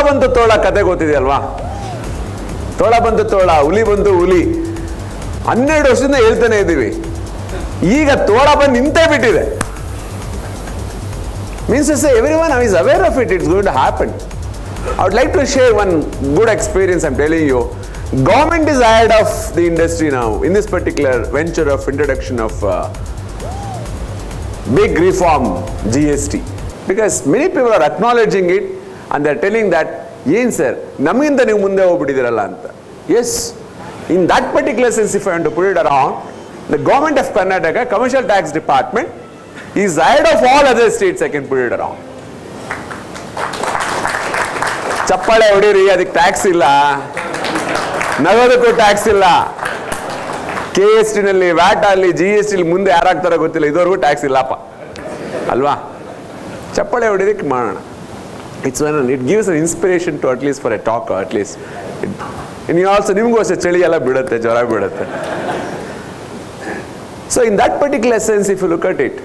ಬಂತು ತೋಳ ಕತೆ ಗೊತ್ತಿದೆಯಲ್ವಾ? ತೋಳ ಬಂತು ತೋಳ, ಹುಲಿ ಬಂತು ಹುಲಿ, 12 ವರ್ಷದಿಂದ ಹೇಳ್ತಾನೆ ಇದ್ದೀವಿ. ಈಗ ತೋಳ ಬಂದು ನಿಂತೇ ಬಿಟ್ಟಿದೆ. Means to say everyone is aware of it, it's going to happen. I would like to share one good experience I'm telling you. Government is ahead of the industry now in this particular venture of introduction of big reform GST. Because many people are acknowledging it and they're telling that, yen sir, naminda ನೀವು ಮುಂದೆ ಹೋಗ್ಬಿಟ್ಟಿದ್ದೀರಲ್ಲ ಅಂತ. Yes, in that particular sense, if I want to put it around, the government of Karnataka, commercial tax department, is ahead of all other states. I can put it around. ಚಪ್ಪಾಳೆ ಹೊಡೀರಿ, ಅದಕ್ಕೆ tax ಇಲ್ಲ, ನಗದಕ್ಕೂ tax ಇಲ್ಲ. KST ನಲ್ಲಿ, watt ಅಲ್ಲಿ, GST ಮುಂದೆ ಯಾರಾಗ್ತಾರೋ ಗೊತ್ತಿಲ್ಲ, ಇದುವರೆಗೂ tax ಇಲ್ಲಪ್ಪ ಅಲ್ವಾ? ಚಪ್ಪಾಳೆ ಹೊಡಿದಕ್ಕೆ ಮಾಡೋಣ. It gives an inspiration to at least for a talk, or at least ನೀವು ಆಲ್ಸೋ ನಿಮಗೂ ಅಷ್ಟೇ ಚಳಿ ಎಲ್ಲ ಬಿಡುತ್ತೆ, ಜ್ವರ ಬಿಡುತ್ತೆ. So in that particular sense, if you look at it,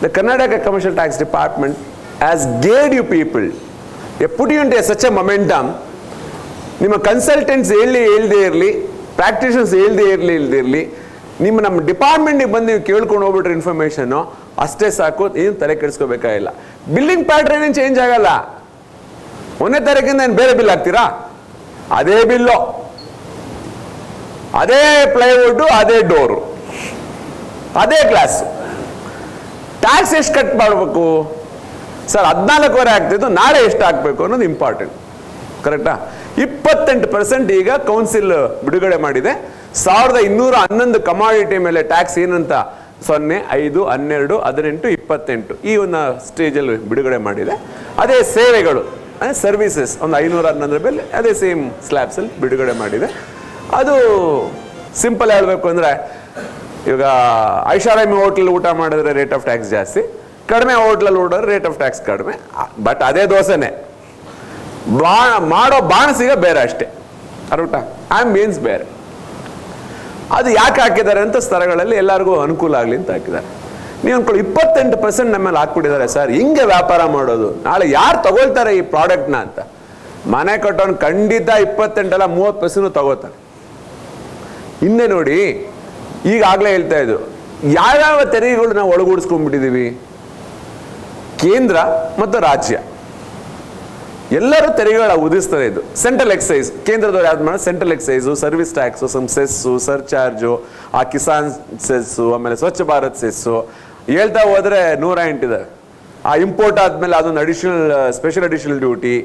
the Karnataka Commercial Tax Department has geared you people, they put you into such a momentum. ನಿಮ್ಮ consultants ಹೇಳ್ದೇ ಇರಲಿ, ಪ್ರಾಕ್ಟಿಷನ್ಸ್ ಹೇಳ್ದೇ ಇರಲಿ, ನಮ್ಮ ಡಿಪಾರ್ಟ್ಮೆಂಟ್ಗೆ ಬಂದು ನೀವು ಕೇಳ್ಕೊಂಡು ಹೋಗ್ಬಿಟ್ರೆ ಇನ್ಫಾರ್ಮೇಷನ್ನು ಅಷ್ಟೇ ಸಾಕು, ಏನು ತಲೆ ಕೆಡಿಸ್ಕೋಬೇಕಾಗಿಲ್ಲ. ಬಿಲ್ಲಿಂಗ್ ಪ್ಯಾಟ್ರನ್ ಏನು ಚೇಂಜ್ ಆಗಲ್ಲ. 1ನೇ ತಾರೀಕಿಂದ ಏನು ಬೇರೆ ಬಿಲ್ ಹಾಕ್ತೀರಾ? ಅದೇ ಬಿಲ್ಲು, ಅದೇ ಪ್ಲೈವುಡ್ಡು, ಅದೇ ಡೋರು, ಅದೇ ಗ್ಲಾಸು. ಟ್ಯಾಕ್ಸ್ ಎಷ್ಟು ಕಟ್ ಮಾಡಬೇಕು ಸರ್? 14 ಆಗ್ತಿದ್ದು, ನಾಳೆ ಎಷ್ಟು ಹಾಕಬೇಕು ಅನ್ನೋದು ಇಂಪಾರ್ಟೆಂಟ್. ಕರೆಕ್ಟಾ? 28% ಈಗ ಕೌನ್ಸಿಲ್ ಬಿಡುಗಡೆ ಮಾಡಿದೆ. 1211 ಕಮಾಡಿಟಿ ಮೇಲೆ ಟ್ಯಾಕ್ಸ್ ಏನಂತ 0, 5, 12, 18, 28 ಈ ಒಂದು ಸ್ಟೇಜಲ್ಲಿ ಬಿಡುಗಡೆ ಮಾಡಿದೆ. ಅದೇ ಸೇವೆಗಳು, ಸರ್ವಿಸಸ್ ಒಂದು 511 ಮೇಲೆ ಅದೇ ಸೇಮ್ ಸ್ಲ್ಯಾಬ್ಸಲ್ಲಿ ಬಿಡುಗಡೆ ಮಾಡಿದೆ. ಅದು ಸಿಂಪಲ್ ಹೇಳಬೇಕು ಅಂದರೆ, ಇವಾಗ ಐಷಾರಾಮಿ ಹೋಟ್ಲಲ್ಲಿ ಊಟ ಮಾಡಿದ್ರೆ ರೇಟ್ ಆಫ್ ಟ್ಯಾಕ್ಸ್ ಜಾಸ್ತಿ, ಕಡಿಮೆ ಹೋಟ್ಲಲ್ಲಿ ಊಟದ್ರೆ ರೇಟ್ ಆಫ್ ಟ್ಯಾಕ್ಸ್ ಕಡಿಮೆ. ಬಟ್ ಅದೇ ದೋಸೆನೆ, ಮಾಡೋ ಬಾಣಸಿಗೆ ಬೇರೆ ಅಷ್ಟೇ, ಅರುಟ ಆಂಬಿಯನ್ಸ್ ಬೇರೆ. ಅದು ಯಾಕೆ ಹಾಕಿದ್ದಾರೆ ಅಂತ ಸ್ತರಗಳಲ್ಲಿ ಎಲ್ಲರಿಗೂ ಅನುಕೂಲ ಆಗಲಿ ಅಂತ ಹಾಕಿದ್ದಾರೆ. ನೀವು ಅನ್ಕೊಳ್ಳಿ, 28% ನಮ್ಮಲ್ಲಿ ಹಾಕ್ಬಿಟ್ಟಿದ್ದಾರೆ ಸರ್, ಹಿಂಗೆ ವ್ಯಾಪಾರ ಮಾಡೋದು, ನಾಳೆ ಯಾರು ತಗೊಳ್ತಾರೆ ಈ ಪ್ರಾಡಕ್ಟ್ನ ಅಂತ. ಮನೆ ಕಟ್ಟೋನು ಖಂಡಿತ 28 ಅಲ್ಲ 30% ತಗೋತಾರೆ. ಹಿಂದೆ ನೋಡಿ, ಈಗಾಗಲೇ ಹೇಳ್ತಾ ಇದ್ರು, ಯಾವ್ಯಾವ ತೆರಿಗೆಗಳು ನಾವು ಒಳಗೂಡಿಸ್ಕೊಂಡ್ಬಿಟ್ಟಿದ್ದೀವಿ? ಕೇಂದ್ರ ಮತ್ತು ರಾಜ್ಯ ಎಲ್ಲರೂ ತೆರಿಗೆಗಳ ಉದಿಸ್ತಾರೆ. ಇದು ಸೆಂಟ್ರಲ್ ಎಕ್ಸೈಸ್, ಕೇಂದ್ರದವ್ರು ಯಾವ್ದು ಮಾಡೋದು? Central excise, service tax, some cess, surcharge, ಆ ಕಿಸಾನ್ ಸೆಸ್ಸು, ಆಮೇಲೆ ಸ್ವಚ್ಛ ಭಾರತ್ ಸೆಸ್ಸು, ಹೇಳ್ತಾ ಹೋದ್ರೆ 108 ಇದೆ. ಆ ಇಂಪೋರ್ಟ್ ಆದ್ಮೇಲೆ ಅದೊಂದು ಅಡಿಷನಲ್ ಸ್ಪೆಷಲ್ ಅಡಿಷನಲ್ ಡ್ಯೂಟಿ,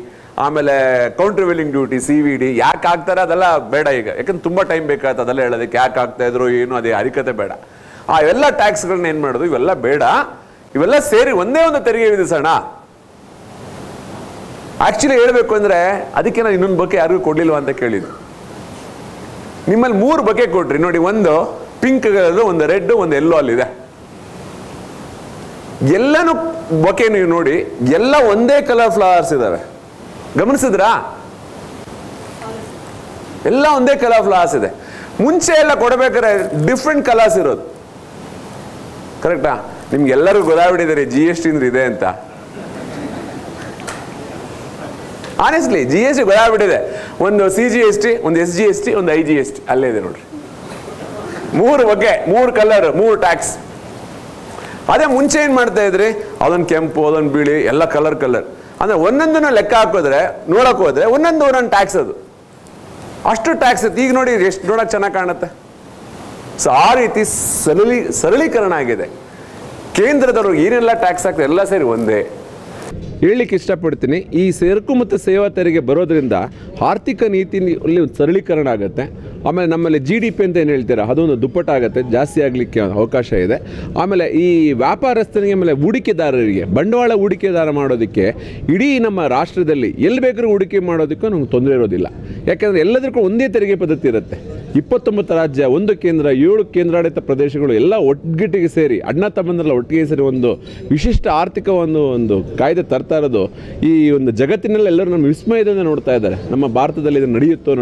ಆಮೇಲೆ ಕೌಂಟರ್ ವಿಲ್ಲಿಂಗ್ ಡ್ಯೂಟಿ, CVD. ಯಾಕೆ ಹಾಕ್ತಾರೆ ಅದೆಲ್ಲ ಬೇಡ ಈಗ, ಯಾಕಂದ್ರೆ ತುಂಬ ಟೈಮ್ ಬೇಕಾಗ್ತದೆ ಅದೆಲ್ಲ ಹೇಳೋದಕ್ಕೆ. ಯಾಕೆ ಹಾಕ್ತಾ ಇದ್ರು ಏನು, ಅದೇ ಹರಿಕತೆ ಬೇಡ. ಆ ಎಲ್ಲ ಟ್ಯಾಕ್ಸ್ಗಳನ್ನ ಏನು ಮಾಡೋದು, ಇವೆಲ್ಲ ಬೇಡ, ಇವೆಲ್ಲ ಸೇರಿ ಒಂದೇ ಒಂದು ತೆರಿಗೆ ವಿಧಿಸೋಣ. ಆಕ್ಚುಲಿ ಹೇಳ್ಬೇಕು ಅಂದ್ರೆ, ಅದಕ್ಕೆ ನಾನು ಇನ್ನೊಂದು ಬಗೆ ಯಾರಿಗೂ ಕೊಡ್ಲಿಲ್ವ ಅಂತ ಕೇಳಿದ್ದು. ನಿಮ್ಮಲ್ಲಿ 3 ಬಗೆ ಕೊಟ್ರಿ ನೋಡಿ, ಒಂದು ಪಿಂಕ್, ಒಂದು ರೆಡ್, ಒಂದು ಯೆಲ್ಲೋ ಅಲ್ಲಿದೆ. ಎಲ್ಲನೂ ಬಗೆ ನೀವು ನೋಡಿ, ಎಲ್ಲ ಒಂದೇ ಕಲರ್ ಫ್ಲವರ್ಸ್ ಇದಾವೆ, ಗಮನಿಸಿದ್ರಾ? ಎಲ್ಲ ಒಂದೇ ಕಲರ್ ಫ್ಲವರ್ಸ್ ಇದೆ. ಮುಂಚೆ ಎಲ್ಲ ಕೊಡಬೇಕಾದ್ರೆ ಡಿಫ್ರೆಂಟ್ ಕಲರ್ಸ್ ಇರೋದು. ಕರೆಕ್ಟಾ? ನಿಮ್ಗೆಲ್ಲರಿಗೂ ಗೊತ್ತಾಗ್ಬಿಟ್ಟಿದ್ದಾರೆ GST ಅಂದ್ರೆ ಇದೆ ಅಂತ. Honestly GST ಗೊತ್ತಾಗ್ಬಿಟ್ಟಿದೆ. ಒಂದು CGST, ಒಂದು SGST, ಒಂದು IGST, ಅಲ್ಲೇ ಇದೆ ನೋಡ್ರಿ. 3 ಬಗೆ, 3 ಕಲರ್, 3 ಟ್ಯಾಕ್ಸ್. ಅದೇ ಮುಂಚೆ ಏನ್ ಮಾಡ್ತಾ ಇದ್ರಿ, ಅದೊಂದು ಕೆಂಪು, ಅದೊಂದು ಬಿಳಿ, ಎಲ್ಲ ಕಲರ್ ಅಂದ್ರೆ ಒಂದೊಂದನ್ನು ಲೆಕ್ಕ ಹಾಕೋದ್ರೆ, ನೋಡಕ್ ಹೋದ್ರೆ ಒಂದೊಂದು ಟ್ಯಾಕ್ಸ್. ಅದು ಅಷ್ಟು ಟ್ಯಾಕ್ಸ್ ಇತ್ತು. ಈಗ ನೋಡಿ ಎಷ್ಟು ನೋಡಕ್ ಚೆನ್ನಾಗಿ ಕಾಣುತ್ತೆ. ಸೊ ಆ ರೀತಿ ಸರಳೀಕರಣ ಆಗಿದೆ. ಕೇಂದ್ರದವರು ಏನೆಲ್ಲ ಟ್ಯಾಕ್ಸ್ ಹಾಕ್ತಾರೆ ಎಲ್ಲ ಸೇರಿ ಒಂದೇ. ಹೇಳಲಿಕ್ಕೆ ಇಷ್ಟಪಡ್ತೀನಿ, ಈ ಸರಕು ಮತ್ತು ಸೇವಾ ತೆರಿಗೆ ಬರೋದ್ರಿಂದ ಆರ್ಥಿಕ ನೀತಿಯಲ್ಲಿ ಸರಳೀಕರಣ ಆಗುತ್ತೆ. ಆಮೇಲೆ ನಮ್ಮಲ್ಲಿ GDP ಅಂತ ಏನು ಹೇಳ್ತೀರಾ, ಅದೊಂದು ದುಪ್ಪಟ್ಟಾಗುತ್ತೆ, ಜಾಸ್ತಿ ಆಗಲಿಕ್ಕೆ ಅವಕಾಶ ಇದೆ. ಆಮೇಲೆ ಈ ವ್ಯಾಪಾರಸ್ಥನಿಗೆ, ಆಮೇಲೆ ಹೂಡಿಕೆದಾರರಿಗೆ, ಬಂಡವಾಳ ಹೂಡಿಕೆದಾರ ಮಾಡೋದಕ್ಕೆ ಇಡೀ ನಮ್ಮ ರಾಷ್ಟ್ರದಲ್ಲಿ ಎಲ್ಲಿ ಬೇಕಾದ್ರೂ ಹೂಡಿಕೆ ಮಾಡೋದಕ್ಕೂ ನಮ್ಗೆ ತೊಂದರೆ ಇರೋದಿಲ್ಲ. ಯಾಕೆಂದರೆ ಎಲ್ಲದಕ್ಕೂ ಒಂದೇ ತೆರಿಗೆ ಪದ್ಧತಿ ಇರುತ್ತೆ. 29 ರಾಜ್ಯ, 1 ಕೇಂದ್ರ, 7 ಕೇಂದ್ರಾಡಳಿತ ಪ್ರದೇಶಗಳು ಎಲ್ಲ ಒಟ್ಟಿಗೆ ಸೇರಿ, ಅಣ್ಣ ತಮ್ಮಂದ್ರಲ್ಲ ಒಟ್ಟಿಗೆ ಸೇರಿ ಒಂದು ವಿಶಿಷ್ಟ ಆರ್ಥಿಕ ಒಂದು ಕಾಯ್ದೆ ತರ್ತಾ ಇರೋದು ಈ ಒಂದು ಜಗತ್ತಿನಲ್ಲಿ ಎಲ್ಲರೂ ನಮ್ಮ ವಿಸ್ಮಯದಿಂದ ನೋಡ್ತಾ ಇದ್ದಾರೆ. ನಮ್ಮ ಭಾರತದಲ್ಲಿ ಇದು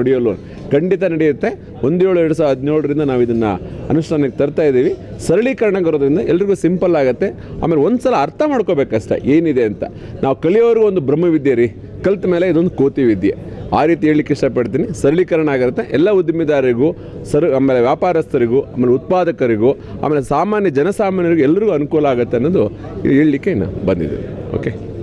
ನಡೆಯಲ್ಲೋ? ಖಂಡಿತ ನಡೆಯುತ್ತೆ. 1/7/2017 ನಾವು ಇದನ್ನು ಅನುಷ್ಠಾನಕ್ಕೆ ತರ್ತಾ ಇದ್ದೀವಿ. ಸರಳೀಕರಣ ಬರೋದ್ರಿಂದ ಎಲ್ರಿಗೂ ಸಿಂಪಲ್ ಆಗುತ್ತೆ. ಆಮೇಲೆ ಒಂದ್ಸಲ ಅರ್ಥ ಮಾಡ್ಕೋಬೇಕಷ್ಟೇ ಏನಿದೆ ಅಂತ. ನಾವು ಕಲಿಯೋರ್ಗೂ ಒಂದು ಬ್ರಹ್ಮವಿದ್ಯೆ ರೀ. ಕಲ್ತ ಮೇಲೆ ಇದೊಂದು ಕೋತಿ ವಿದ್ಯೆ. ಆ ರೀತಿ ಹೇಳಲಿಕ್ಕೆ ಇಷ್ಟಪಡ್ತೀನಿ. ಸರಳೀಕರಣ ಆಗಿರುತ್ತೆ ಎಲ್ಲ ಉದ್ಯಮಿದಾರರಿಗೂ, ಆಮೇಲೆ ವ್ಯಾಪಾರಸ್ಥರಿಗೂ, ಆಮೇಲೆ ಉತ್ಪಾದಕರಿಗೂ, ಆಮೇಲೆ ಸಾಮಾನ್ಯ ಜನಸಾಮಾನ್ಯರಿಗೂ ಎಲ್ಲರಿಗೂ ಅನುಕೂಲ ಆಗುತ್ತೆ ಅನ್ನೋದು ಹೇಳಲಿಕ್ಕೆ ಇನ್ನು ಬಂದಿದೆ. ಓಕೆ.